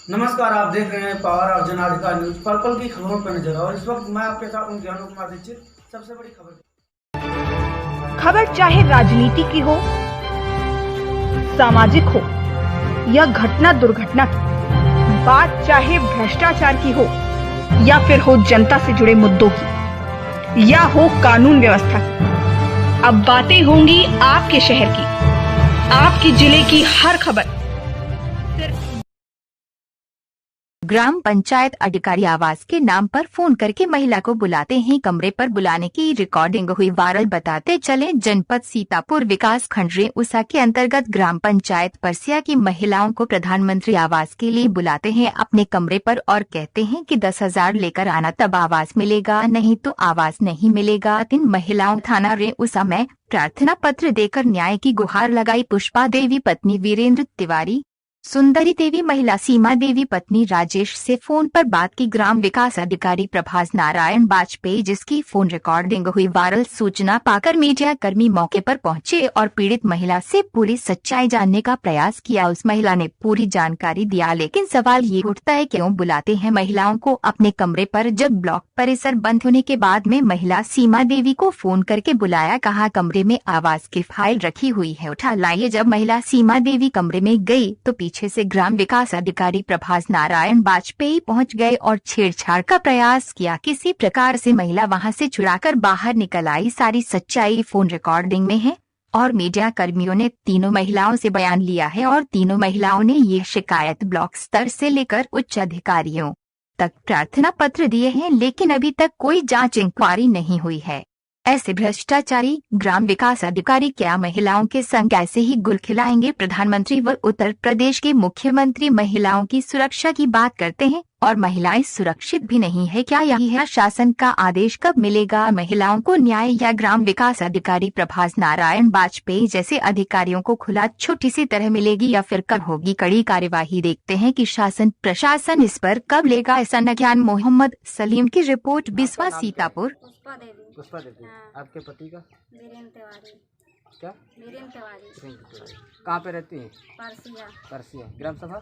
नमस्कार, आप देख रहे हैं पावर ऑफ जनाधिकार न्यूज। पल पल की खबरों पर नजर और इस वक्त मैं आपके साथ हूं ज्ञानू कुमार दीक्षित। सबसे बड़ी खबर चाहे राजनीति की हो, सामाजिक हो या घटना दुर्घटना की, बात चाहे भ्रष्टाचार की हो या फिर हो जनता से जुड़े मुद्दों की या हो कानून व्यवस्था की, अब बातें होंगी आपके शहर की, आपके जिले की हर खबर सिर्फ ग्राम पंचायत अधिकारी आवास के नाम पर फोन करके महिला को बुलाते हैं। कमरे पर बुलाने की रिकॉर्डिंग हुई वायरल। बताते चले, जनपद सीतापुर विकास खंड रेउसा के अंतर्गत ग्राम पंचायत परसिया की महिलाओं को प्रधानमंत्री आवास के लिए बुलाते हैं अपने कमरे पर और कहते हैं कि 10,000 लेकर आना, तब आवास मिलेगा, नहीं तो आवास नहीं मिलेगा। 3 महिलाओं थाना रेउसा में प्रार्थना पत्र देकर न्याय की गुहार लगाई। पुष्पा देवी पत्नी वीरेंद्र तिवारी, सुंदरी देवी महिला, सीमा देवी पत्नी राजेश से फोन पर बात की। ग्राम विकास अधिकारी प्रभास नारायण वाजपेयी, जिसकी फोन रिकॉर्डिंग हुई वायरल। सूचना पाकर मीडिया कर्मी मौके पर पहुंचे और पीड़ित महिला से पूरी सच्चाई जानने का प्रयास किया। उस महिला ने पूरी जानकारी दिया, लेकिन सवाल ये उठता है क्यों बुलाते हैं महिलाओं को अपने कमरे पर, जब ब्लॉक परिसर बंद होने के बाद में महिला सीमा देवी को फोन करके बुलाया। कहा कमरे में आवास की फाइल रखी हुई है, उठा लाइए। जब महिला सीमा देवी कमरे में गई तो पीछे से ग्राम विकास अधिकारी प्रभास नारायण वाजपेयी पहुंच गए और छेड़छाड़ का प्रयास किया। किसी प्रकार से महिला वहां से छुड़ाकर बाहर निकल आई। सारी सच्चाई फोन रिकॉर्डिंग में है और मीडिया कर्मियों ने तीनों महिलाओं से बयान लिया है और तीनों महिलाओं ने ये शिकायत ब्लॉक स्तर से लेकर उच्च अधिकारियों तक प्रार्थना पत्र दिए हैं, लेकिन अभी तक कोई जांच इंक्वायरी नहीं हुई है। ऐसे भ्रष्टाचारी ग्राम विकास अधिकारी क्या महिलाओं के संग ऐसे ही गुल खिलाएंगे? प्रधानमंत्री व उत्तर प्रदेश के मुख्यमंत्री महिलाओं की सुरक्षा की बात करते हैं और महिलाएं सुरक्षित भी नहीं है क्या? यही है शासन का आदेश, कब मिलेगा महिलाओं को न्याय? या ग्राम विकास अधिकारी प्रभास नारायण वाजपेयी जैसे अधिकारियों को खुला छुट्टी इसी तरह मिलेगी या फिर कब होगी कड़ी कार्यवाही? देखते हैं कि शासन प्रशासन इस पर कब लेगा ऐसा ज्ञान। मोहम्मद सलीम की रिपोर्ट, बिस्वा सीतापुर। पुष्पा देवी। हाँ। आपके पति का वीरेंद्र तिवारी। क्या? वीरेंद्र तिवारी। कहाँ पे रहती हैं? परसिया। परसिया ग्राम सभा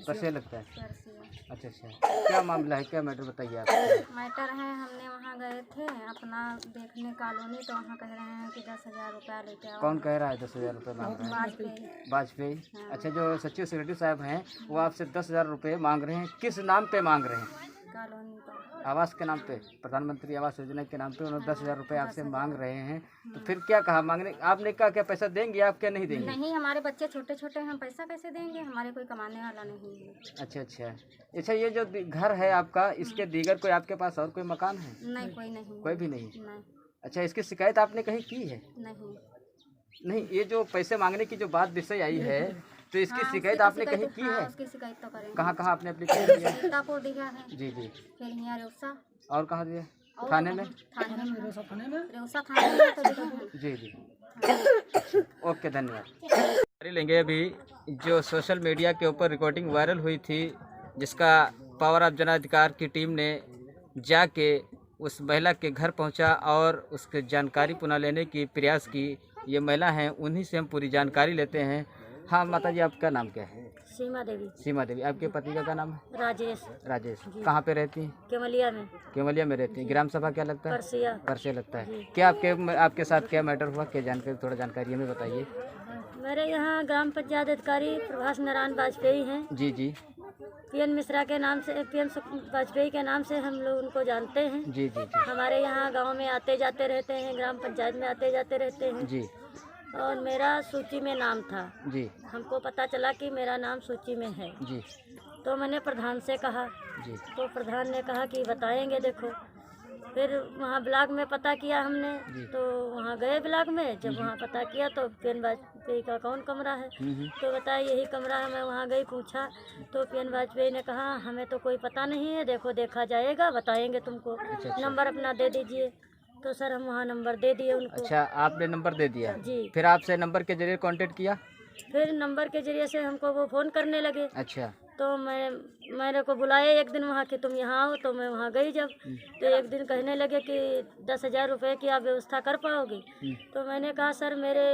परसिया लगता है। परसिया। अच्छा, क्या मामला है, क्या मैटर बताइए आप। मैटर है, हमने वहाँ गए थे अपना देखने कॉलोनी, तो वहाँ कह रहे हैं कि 10,000 रुपया लेके आओ। कौन कह रहा है 10,000 रुपये मांग रहे हैं? वाजपेयी। वाजपेयी। हाँ। अच्छा, जो सचिव सेक्रेटरी साहब हैं वो आपसे 10,000 रुपये मांग रहे हैं, किस नाम पे मांग रहे हैं? कॉलोनी पर। आवास के नाम पे, प्रधानमंत्री आवास योजना के नाम पे उन्होंने 10,000 रुपये आपसे मांग रहे हैं। तो फिर क्या कहा मांगने, आपने कहा क्या पैसा देंगे आप, क्या नहीं देंगे? नहीं, हमारे बच्चे छोटे छोटे हैं, हम पैसा कैसे देंगे? हमारे कोई कमाने वाला नहीं है। अच्छा, ये जो घर है आपका, इसके दीगर कोई आपके पास और कोई मकान है? नहीं, कोई नहीं। कोई भी नहीं। नहीं। अच्छा, इसकी शिकायत आपने कहीं की है? नहीं। ये जो पैसे मांगने की जो बात विषय आई है, तो इसकी हाँ, शिकायत उसकी आपने शिकायत- कहीं की हाँ, है? उसकी शिकायत तो करेंगे। कहाँ आपने एप्लीकेशन दिया? सीतापुर दिया है। जी। फिर यहाँ रेउसा। और कहाँ दिया? और थाने में? थाने में, रेउसा थाने में तो दिया है। जी। ओके, धन्यवाद। लेंगे अभी जो सोशल मीडिया के ऊपर रिकॉर्डिंग वायरल हुई थी, जिसका पावर ऑफ जनाधिकार की टीम ने जाके उस महिला के घर पहुंचा और उसकी जानकारी पुनः लेने की प्रयास की। ये महिला हैं, उन्हीं से हम पूरी जानकारी लेते हैं। हाँ माता जी, आपका नाम क्या है? सीमा देवी। सीमा देवी। आपके पति का क्या नाम है? राजेश। कहाँ पे रहती हैं? केवलिया में। केवलिया में रहती हैं। ग्राम सभा क्या लगता है? परसिया लगता है। क्या आपके साथ क्या मैटर हुआ, क्या जानकारी, थोड़ा जानकारी हमें बताइए। मेरे यहाँ ग्राम पंचायत अधिकारी प्रभास नारायण वाजपेयी हैं। जी। पीएन मिश्रा के नाम से, पीएन वाजपेयी के नाम से हम लोग उनको जानते हैं। जी। हमारे यहाँ गांव में आते जाते रहते हैं, ग्राम पंचायत में आते जाते रहते हैं। जी। और मेरा सूची में नाम था। जी। हमको पता चला कि मेरा नाम सूची में है। जी। तो मैंने प्रधान से कहा। जी। तो प्रधान ने कहा कि बताएंगे, देखो। फिर वहाँ ब्लॉक में पता किया हमने, तो वहाँ गए ब्लॉक में। जब वहाँ पता किया तो पीएन वाजपेयी का कौन कमरा है, तो बताया यही कमरा है। मैं वहाँ गई, पूछा तो पीएन वाजपेयी ने कहा हमें तो कोई पता नहीं है, देखो देखा जाएगा, बताएंगे तुमको। नंबर अपना दे दीजिए। तो सर हम वहाँ नंबर दे दिए उनको। अच्छा, आपने नंबर दे दिया? जी। फिर आपसे नंबर के जरिए कांटेक्ट किया? फिर नंबर के जरिए से हमको वो फ़ोन करने लगे। अच्छा। तो मेरे को बुलाए एक दिन वहाँ कि तुम यहाँ आओ, तो मैं वहाँ गई। जब तो एक दिन कहने लगे कि 10,000 रुपये की आप व्यवस्था कर पाओगे। तो मैंने कहा सर मेरे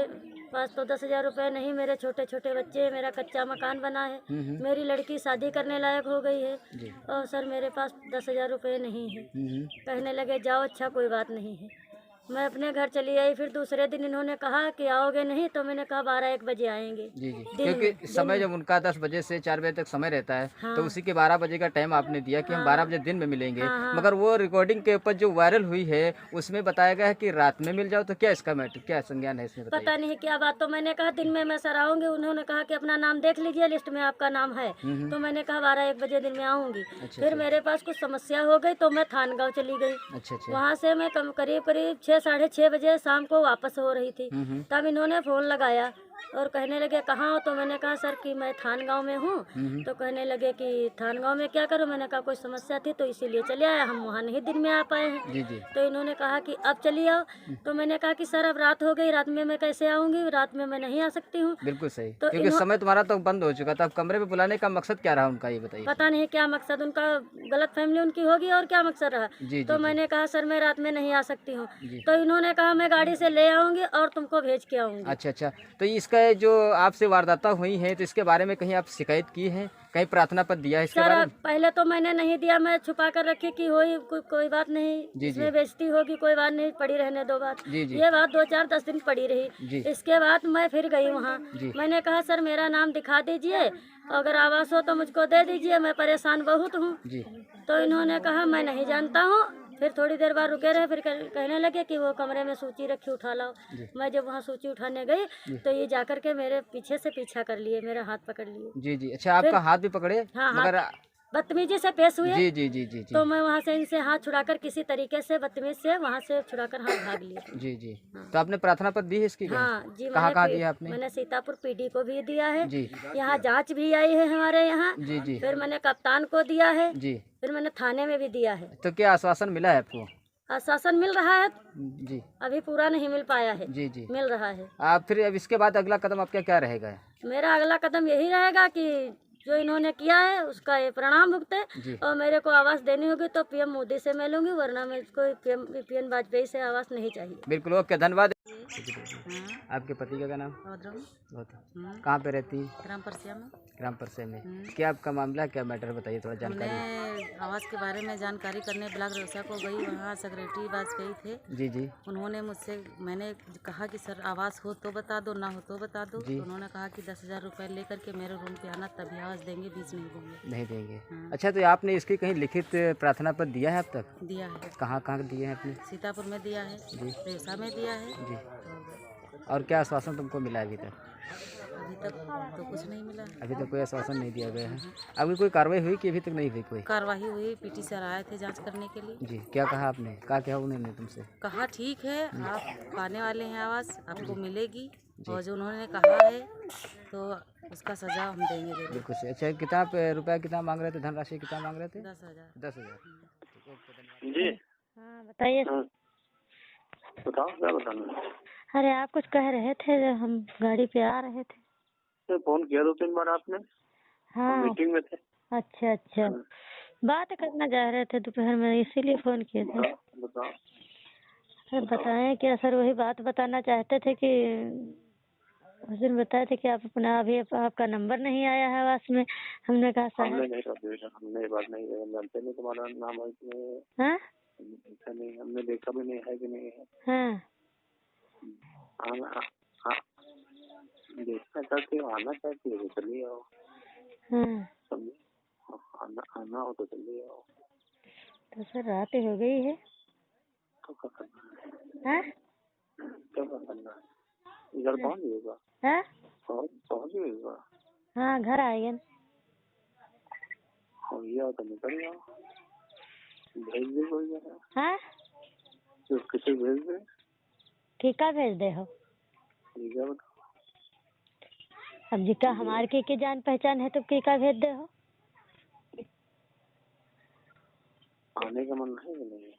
पास तो 10,000 रुपये नहीं, मेरे छोटे छोटे बच्चे हैं, मेरा कच्चा मकान बना है, मेरी लड़की शादी करने लायक हो गई है और सर मेरे पास 10,000 रुपये नहीं है। कहने लगे जाओ, अच्छा कोई बात नहीं है। मैं अपने घर चली आई। फिर दूसरे दिन इन्होंने कहा कि आओगे नहीं, तो मैंने कहा 12-1 बजे आएंगे। जी जी, क्योंकि समय जब उनका 10 बजे से 4 बजे तक समय रहता है, हाँ। तो उसी के 12 बजे का टाइम आपने दिया कि हम 12 बजे दिन में मिलेंगे। हाँ। मगर वो रिकॉर्डिंग के ऊपर जो वायरल हुई है उसमें बताया गया है कि रात में मिल जाओ, तो क्या इसका मैटर, क्या संज्ञान है इसमें, पता नहीं क्या बात। तो मैंने कहा दिन में मैं सर आऊंगी। उन्होंने कहा कि अपना नाम देख लीजिए, लिस्ट में आपका नाम है। तो मैंने कहा 12-1 बजे दिन में आऊंगी। फिर मेरे पास कुछ समस्या हो गई तो मैं थानगांव चली गई। अच्छा अच्छा। वहाँ से मैं करीब 6-6:30 बजे शाम को वापस हो रही थी। तब इन्होंने फोन लगाया और कहने लगे कहाँ हो। तो मैंने कहा सर कि मैं थानगांव में हूँ। तो कहने लगे कि थानगांव में क्या करूँ। मैंने कहा कोई समस्या थी तो इसीलिए चले आया, हम वहाँ नहीं दिन में आ पाए हैं। जी जी। तो इन्होंने कहा कि अब चली आओ। तो मैंने कहा कि सर अब रात हो गई, रात में मैं कैसे आऊँगी, रात में मैं नहीं आ सकती हूँ। बिल्कुल सही, तो क्योंकि समय तुम्हारा तो बंद हो चुका था। अब कमरे पे बुलाने का मकसद क्या रहा उनका, ये बताइए। पता नहीं क्या मकसद उनका, गलत फैमिली उनकी होगी और क्या मकसद रहा। जी तो जी मैंने कहा सर मैं रात में नहीं आ सकती हूँ। जी। तो इन्होंने कहा मैं गाड़ी से ले आऊंगी और तुमको भेज के आऊंगी। अच्छा अच्छा। तो इसका जो आपसे वारदाता हुई है, तो इसके बारे में कहीं आप शिकायत की है, कहीं प्रार्थना पत्र दिया है इसके बारे सर में? पहले तो मैंने नहीं दिया, मैं छुपा कर रखी कि कोई बात नहीं, जी, इसमें बेइज्जती होगी, कोई बात नहीं, पड़ी रहने दो बात। जी, जी। ये बात 2-4-10 दिन पड़ी रही। जी। इसके बाद मैं फिर गई वहाँ। जी। मैंने कहा सर मेरा नाम दिखा दीजिए, अगर आवास हो तो मुझको दे दीजिए, मैं परेशान बहुत हूँ। जी। तो इन्होंने कहा मैं नहीं जानता हूँ। फिर थोड़ी देर बाद रुके रहे। फिर कहने लगे कि वो कमरे में सूची रखी, उठा लाओ। मैं जब वहाँ सूची उठाने गई तो ये जाकर के मेरे पीछे से पीछा कर लिए, मेरा हाथ पकड़ लिए। जी जी। अच्छा, आपका हाथ भी पकड़े? हाँ, मगर बदतमीजी से पेश हुए। जी जी जी जी जी। तो मैं वहाँ से इनसे हाथ छुड़ाकर किसी तरीके से बदतमीज से वहाँ से छुड़ाकर हाथ भाग लिए। जी जी। तो आपने प्रार्थना पत्र दी है इसकी? हाँ जी। कहाँ दिया आपने? मैंने सीतापुर पीडी को भी दिया है जी। यहाँ जांच भी आई है हमारे यहाँ। जी जी। फिर मैंने कप्तान को दिया है। जी। फिर मैंने थाने में भी दिया है। तो क्या आश्वासन मिला है आपको? आश्वासन मिल रहा है, जी। अभी पूरा नहीं मिल पाया है। जी जी। मिल रहा है। आप फिर अब इसके बाद अगला कदम आपका क्या रहेगा? मेरा अगला कदम यही रहेगा कि जो इन्होंने किया है उसका ये परिणाम भुगते। और मेरे को आवास देनी होगी तो पीएम मोदी से मैं लूंगी, वरना मैं इसको पीएम वाजपेयी से आवास नहीं चाहिए। बिल्कुल, ओके, धन्यवाद। आपके पति का क्या नाम? कहाँ पे रहती है? ग्राम परिषद में। क्या आपका मामला, क्या मैटर, बताइए थोड़ा जानकारी। मैं आवास के बारे में जानकारी करने ब्लॉक रौसा को गई, वहाँ सेक्रेटरी वाजपेयी थे। जी जी। उन्होंने मुझसे, मैंने कहा कि सर आवास हो तो बता दो, ना हो तो बता दो। तो उन्होंने कहा कि 10,000 रुपये लेकर के मेरे रूम पे आना, तभी आवास देंगे, बीच नहीं देंगे। नहीं देंगे। हाँ। अच्छा, तो आपने इसकी कहीं लिखित प्रार्थना पत्र दिया है अब तक? दिया है। कहाँ कहाँ दिए हैं आपने? सीतापुर में दिया है, रौसा में दिया है। जी। और क्या आश्वासन तुमको मिला अभी तक? अभी तक तो कुछ नहीं मिला। अभी तक कोई आश्वासन नहीं दिया गया है। अभी कोई कार्रवाई हुई कि अभी तक नहीं हुई कोई? कार्रवाई हुई, पीटी सर आए थे जांच करने के लिए। जी। क्या कहा आपने, क्या उन्होंने तुमसे? कहा ठीक है, आप पाने वाले हैं आवास, आपको मिलेगी, और जो उन्होंने कहा है तो उसका सजा हम देंगे जरूर। बिल्कुल सही। अच्छा, कितना रुपया कितना मांग रहे थे, धनराशि कितना मांग रहे थे? 10,000। 10,000। जी। हाँ बताइए। बताओ क्या बताना। अरे आप कुछ कह रहे थे जब हम गाड़ी पे आ रहे थे। तो फोन किया 2-3 बार आपने। हाँ मीटिंग में थे। अच्छा। बात करना जा रहे थे दोपहर में, इसीलिए फोन किए थे। बताओ। अरे बताएं क्या सर, वही बात बताना चाहते थे कि उस दिन बताए थे कि आप अपना, अभी आपका नंबर नहीं आया है आवास में। हमने कहा सर हमने नहीं कहा बेटा, हमने ये बात नहीं है, जानते नहीं तुम्हारा नाम है कि नहीं है। हाँ ऐसा नहीं, हमने देखा भी नहीं है कि नहीं है। हाँ हाँ, देखना चाहते हो, आना चाहते हो तो चलिए आओ। हाँ। समझे, आना हो तो चलिए आओ। तो सर रात हो गई है तो क्या करना है? हाँ क्या करना है? इधर पहुँच जाएगा। हाँ पहुँच जाएगा। हाँ घर आएगा। हो गया तो निकल जाओ, भेज दे कोई जरा। हाँ तो किसे भेज दे? ठीका भेज दे हो। ठीक है बताओ। अब जिका हमारे की जान पहचान है तो ठीका भेज दे हो। आने का मन है कि नहीं?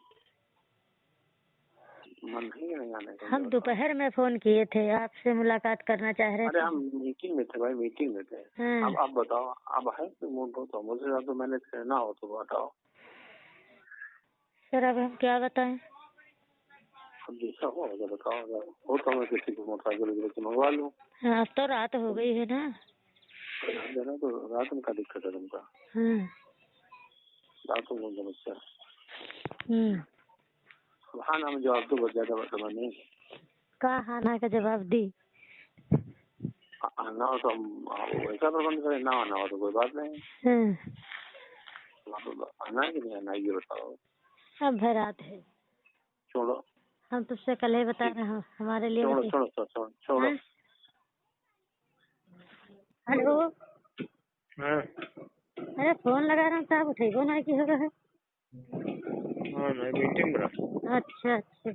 मन है कि नहीं आने का? हम दोपहर में फोन किए थे, आपसे मुलाकात करना चाह रहे अरे थे। हम मीटिंग में थे भाई, मीटिंग में थे। हाँ। अब आप बताओ, अब है तो मूड हो तो मुझे तो मैंने कहना हो तो बताओ। सर अब हम क्या बताएं? अब जैसा हो अगर बताओ, अगर हो तो मैं किसी को मोटरसाइकिल से मंगवा लूँ। हाँ, अब तो रात हो गई है ना। देना तो रात में क्या दिक्कत है तुमका? रात में कौन समस्या है? हाँ ना, मैं जवाब तो बहुत ज्यादा वर्तमान नहीं। का खाना का जवाब दी। आना हो तो हम वैसा प्रबंध करें, ना आना हो तो कोई बात नहीं। आना है कि नहीं आना, ये बताओ। अब भर रात है। छोड़ो, हम तुझसे कल ही बता रहे हैं हमारे लिए। छोड़ो छोड़ो छोड़ो छोड़ो। हेलो, हाँ अरे फोन लगा रहा हूँ साहब, उठेगो ना की होगा है। हाँ, मीटिंग में। अच्छा अच्छा,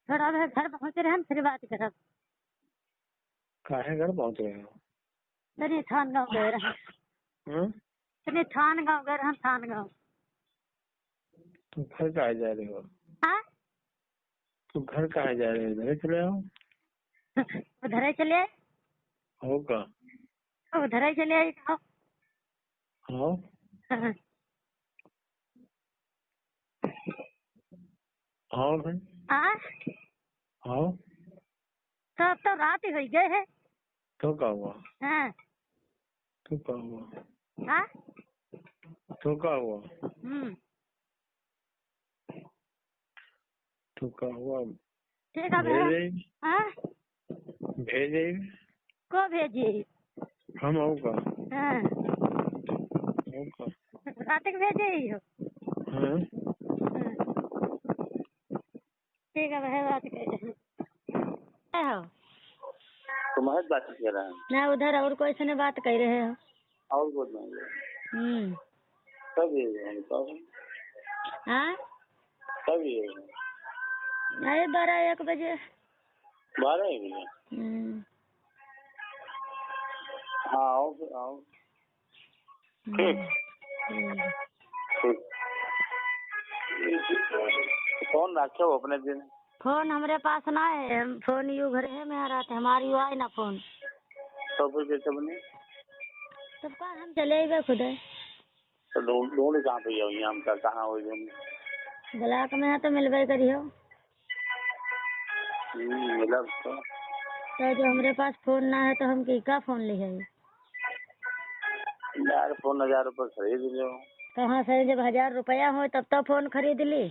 थोड़ा अब घर पहुँच रहे हम, फिर बात करब। काहे घर पहुँच रहे हो? तनी थान गाँव गए रहे। तनी थान गाँव गए रहे, थान गाँव। तुम घर कहाँ जा रहे हो? हाँ, तुम घर कहाँ जा रहे हो? इधर चले आओ। उधर ही चले आए। होगा। उधर ही चले आई। हाँ हाँ, हाँ भाई। हाँ, हाँ तो अब तो रात ही हो गए है। तो क्या हुआ? हाँ, तो क्या हुआ? हाँ, तो क्या हुआ? तो क्या हुआ? ठीक है। भेजे हाँ, भेजे को भेजिए। हम होगा। हाँ, होगा। रात के भेजे ही हो। हाँ ठीक है, वह बात कह रहे हो। तो महज बात कर रहा है ना, उधर और कोई से बात कर रहे हो। और कुछ नहीं। कब ये बताओ? हाँ, कब ये? अरे 12-1 बजे। 12 बजे। हाँ आओ फिर आओ। ठीक ठीक। फोन रखे हो अपने दिन? फोन हमारे पास ना है, फोन यू घर है में आ रहा था, हमारी यू आए ना फोन। तो फिर कैसे बने? तब का हम चले गए खुद। तो ढूंढ कहाँ पे जाओ? हम का कहाँ हो? ब्लॉक में है तो मिलवे करियो। मिला तो जो हमारे पास फोन ना है तो हम का फोन ले है? यार फोन 1000 रुपये खरीद लो। कहाँ से? जब 1000 रुपया हो तब तो फोन खरीद ली।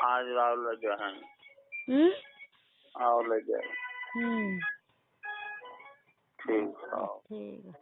आज आओ ले जाए। आओ ले जाए। हम्म, ठीक। ठीक है।